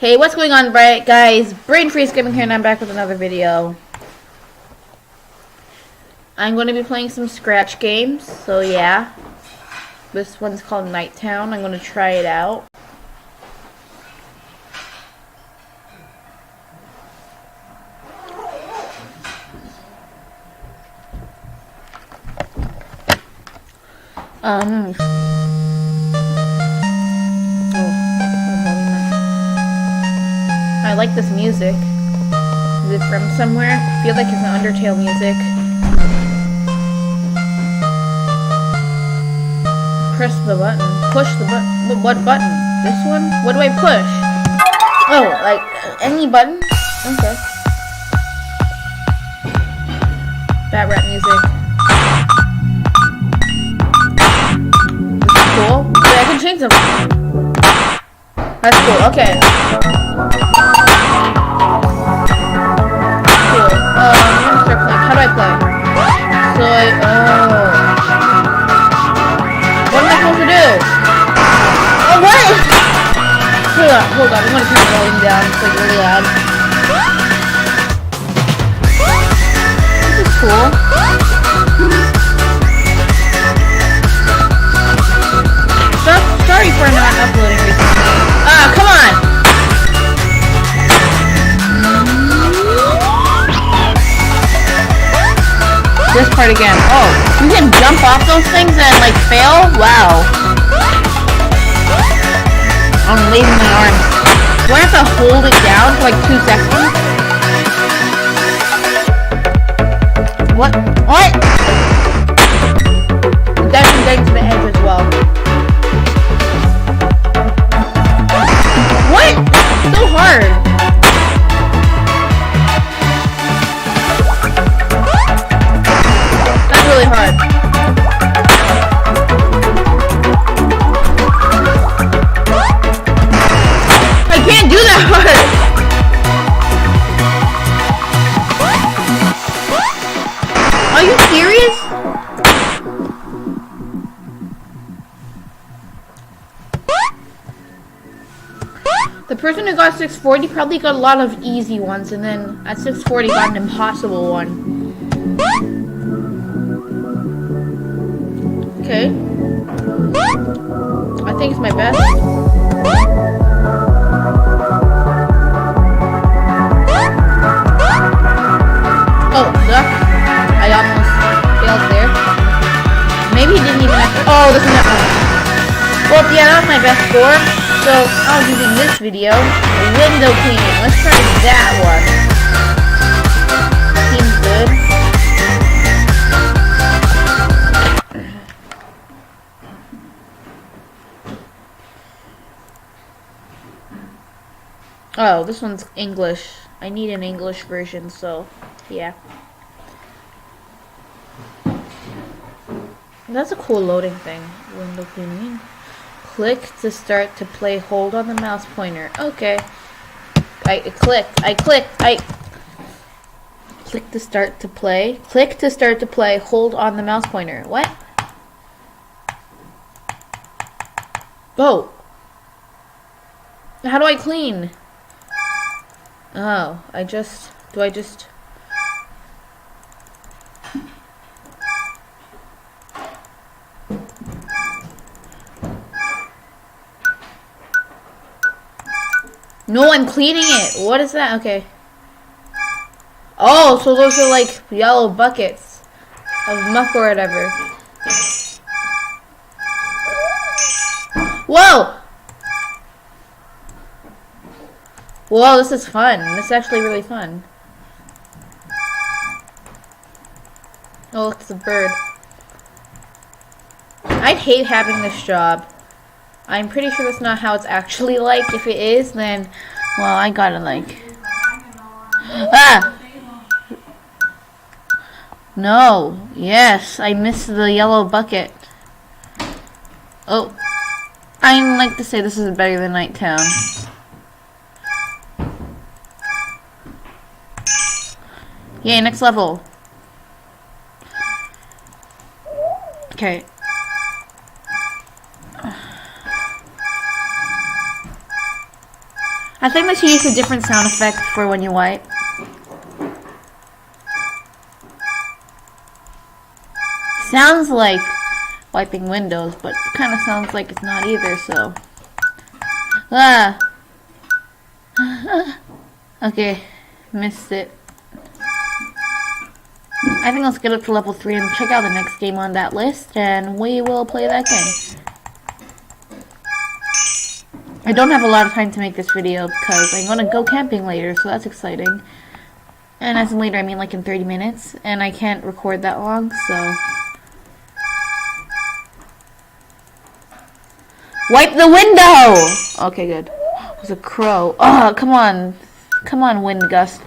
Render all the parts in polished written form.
Hey, what's going on, guys? Brain Freeze Gaming here, and I'm back with another video. I'm going to be playing some Scratch games, so yeah. This one's called Nighttown. I'm going to try it out. I like this music. Is it from somewhere? I feel like it's an Undertale music. Press the button. Push the button. What button? This one? What do I push? Oh, like any button? Okay. Bat rap music. This is cool. Wait, I can change them. That's cool. Okay. Cool. I'm gonna start playing. How do I play? So what am I supposed to do? Oh, what? Hold on. I'm gonna turn the volume down. It's like really loud. This is cool. Sorry for not uploading recently. Ah, come on! This part again. Oh, you can jump off those things and like fail? Wow. I'm waving my arms. Do I have to hold it down for like 2 seconds? What? What? That's from getting to the edge as well. What? So hard. That's really hard. I can't do that hard. Are you serious? The person who got 640 probably got a lot of easy ones, and then at 640 got an impossible one. Okay. I think it's my best. Oh, duck. I almost failed there. Maybe he didn't even have to. Oh, this is not. Well, yeah, that was my best score. So, I'll be doing this video, window cleaning. Let's try that one. Seems good. Oh, this one's English. I need an English version, so, yeah. That's a cool loading thing. Window cleaning. Click to start to play. Hold on the mouse pointer. Okay. I click to start to play. Click to start to play. Hold on the mouse pointer. What? Oh. How do I clean? Oh, do I just... No, I'm cleaning it. What is that? Okay. Oh, so those are like yellow buckets of muck or whatever. Whoa! Whoa, this is fun. This is actually really fun. Oh, look, it's a bird. I'd hate having this job. I'm pretty sure that's not how it's actually like. If it is, then, well, I gotta like... Ah! No. Yes, I missed the yellow bucket. Oh. I like to say this is better than Nighttown. Yay, next level. Okay. I think they should use a different sound effect for when you wipe. Sounds like wiping windows, but it kind of sounds like it's not either, so. Ah! Okay, missed it. I think let's get up to level 3 and check out the next game on that list, and we will play that game. I don't have a lot of time to make this video because I'm going to go camping later, so that's exciting. And as in later, I mean like in 30 minutes, and I can't record that long, so... Wipe the window! Okay, good. There's a crow. Oh, come on. Come on, wind gust.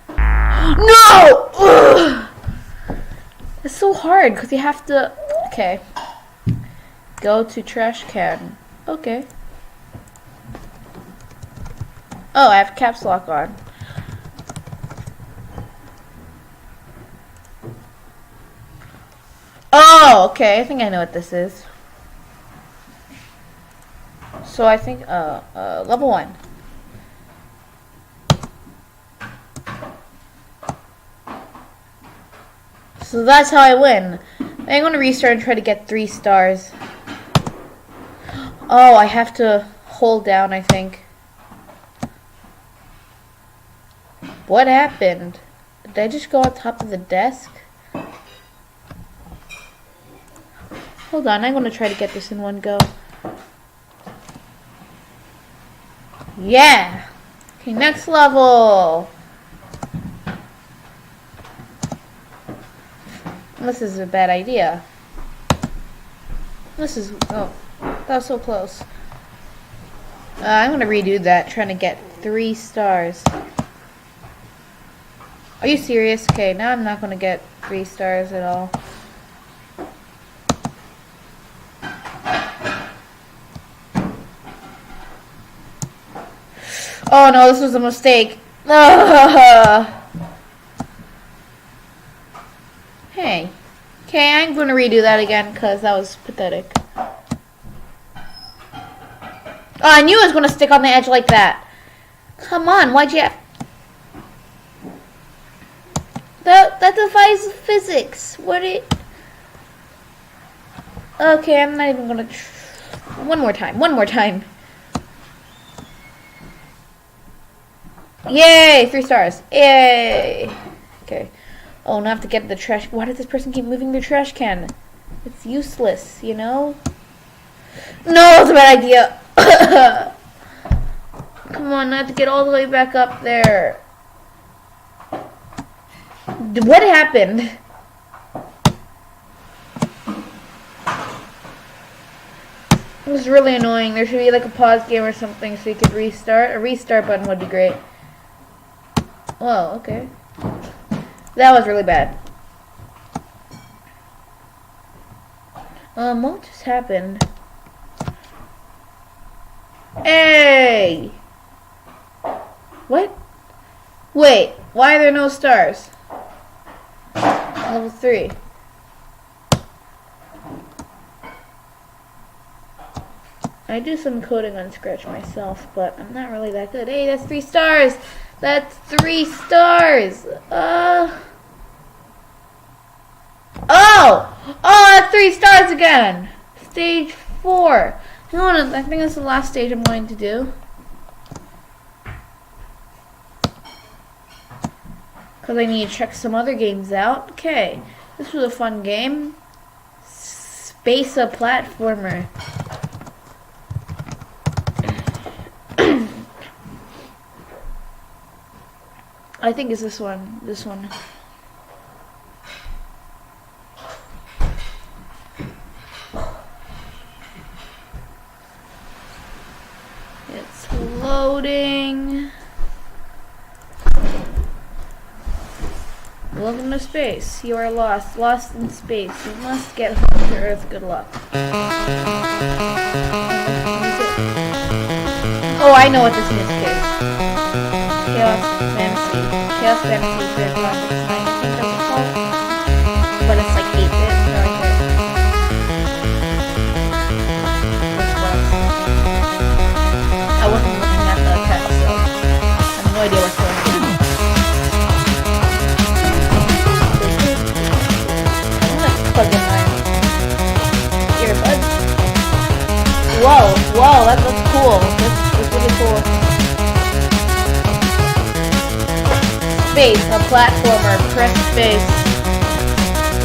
No! Ugh! It's so hard because you have to... Okay. Go to trash can. Okay. Oh, I have caps lock on. Oh, okay. I think I know what this is. So I think, level 1. So that's how I win. I'm going to restart and try to get 3 stars. Oh, I have to hold down, I think. What happened? Did I just go on top of the desk? Hold on, I'm going to try to get this in one go. Yeah! Okay, next level! This is a bad idea. This is... Oh, that was so close. I'm going to redo that, trying to get 3 stars. Are you serious? Okay, now I'm not going to get 3 stars at all. Oh no, this was a mistake. Hey. Okay, I'm going to redo that again because that was pathetic. Oh, I knew I was going to stick on the edge like that. Come on, why'd you have... That defies physics. What it... Okay, I'm not even going to... One more time. Yay! 3 stars. Yay! Okay. Oh, now I have to get the trash... Why does this person keep moving their trash can? It's useless, you know? No, it's a bad idea. Come on, I have to get all the way back up there. What happened? It was really annoying. There should be like a pause game or something so you could restart. A restart button would be great. Well, okay. That was really bad. What just happened? Hey! What? Wait, why are there no stars? Level 3. I do some coding on Scratch myself, but I'm not really that good. Hey, that's 3 stars! That's 3 stars! Oh! Oh, that's 3 stars again! Stage 4. Hang on, I think that's the last stage I'm going to do. Because I need to check some other games out. Okay, this was a fun game. Spaceship platformer. I think it's this one. This one. It's loading. Welcome to space. You are lost. Lost in space. You must get home to Earth. Good luck. Oh, I know what this is, kids. Chaos Fantasy. Chaos Fantasy Fair Graphics 9, I think that's called. But it's like 8-bit, so I get this one. whoa, whoa, that looks cool. That's really cool. Space, a platformer, press space.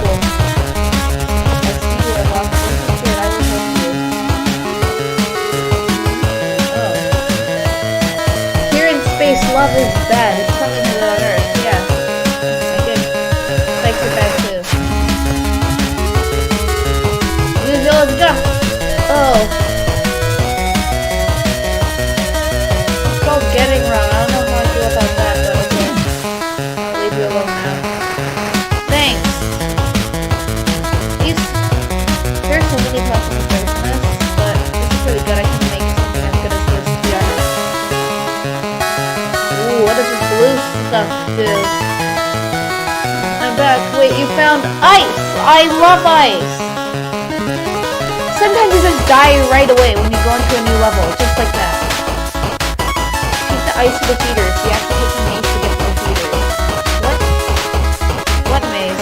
Cool. I see you, I lost this. Good, I will help you. Oh. Here in space, love is bad. It's something to the Earth. Yeah. I did. Spikes are bad too. Use your jump. Oh. It's called getting wrong. I don't know how I feel about that, but okay. I'll leave you alone now. Thanks. There's so many possible things in this, but this is really good. I can make something as good as this, to be honest. Ooh, what does this blue stuff do? I'm back. Wait, you found ice! I love ice! Sometimes you just die right away when you go into a new level, just like that. Take the ice to the feeders. You have to hit the maze to get to the feeders. What? What maze?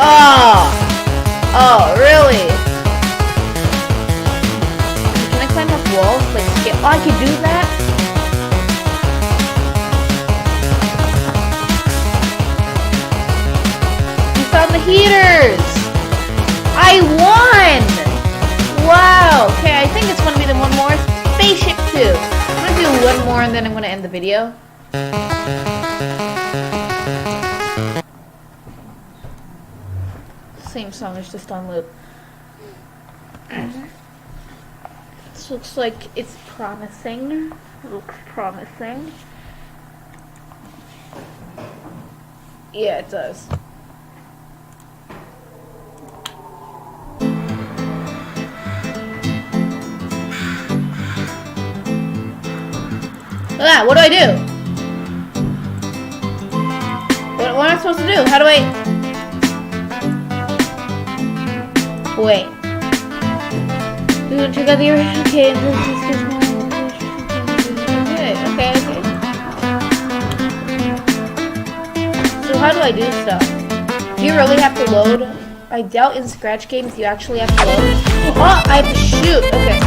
Oh! Oh, really? Can I climb up walls? Like, skip? Oh, I can do that? You found the heaters! I won! Wow! Okay, I think it's gonna be the one more. Spaceship 2. I'm gonna do one more and then I'm gonna end the video. Same song is just on loop. This looks like it's promising. It looks promising. Yeah, it does. Ah, what do I do? What am I supposed to do? How do I... Wait. Check out the original game. Okay. So how do I do stuff? Do you really have to load? I doubt in Scratch games you actually have to load. Oh, I have to shoot. Okay.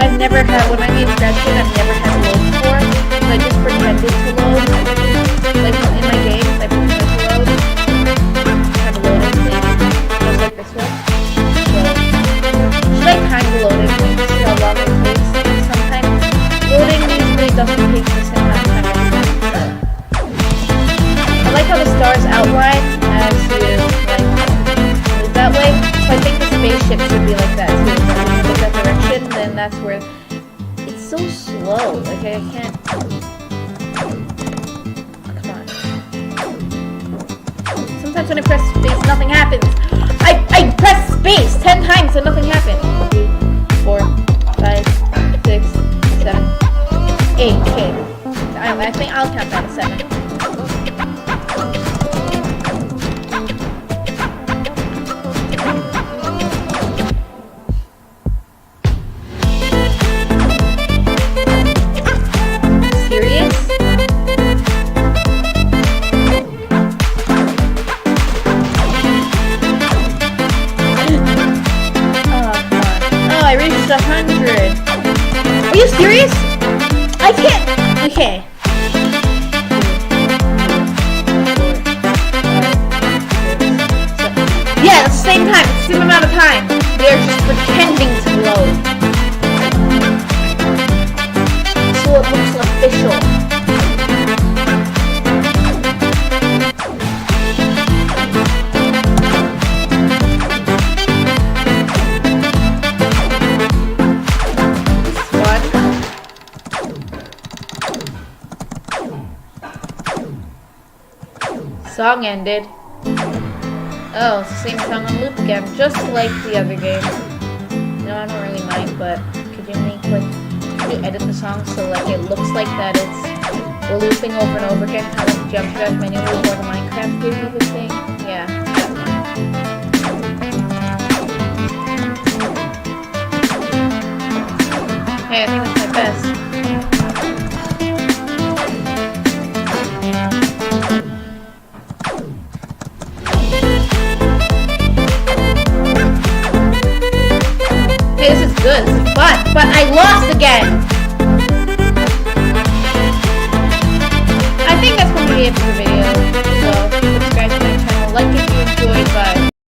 I've never had, when I made Scratch game, I've never had to load before. So I just pretended to load. Like in my games, I pretended to load. Have a loading thing, just like this one. So, should I time the loading thing to see how long it takes? Sometimes loading usually doesn't take the same amount of time every time. I like how the stars outline as you like move that way. So I think the spaceship should be like that too. When you look that direction, then that's where it's so slow. Like I can't. Come on. Sometimes when I press space, nothing happens. I press space 10 times and nothing happens. 2, 4, 5, 6, 7, 8. Okay. I think I'll count that as 7. Are you serious? I can't. Okay. Yeah, it's the same time. It's the same amount of time. They're just pretending to load. So it looks official. Song ended. Oh, it's the same song on loop again, just like the other game. No, I don't really mind, but could you edit the song so like it looks like that it's looping over and over again, how like jump drive manually or the Minecraft game you could think? Yeah, that's fine. Hey, I think that's my best. But I lost again.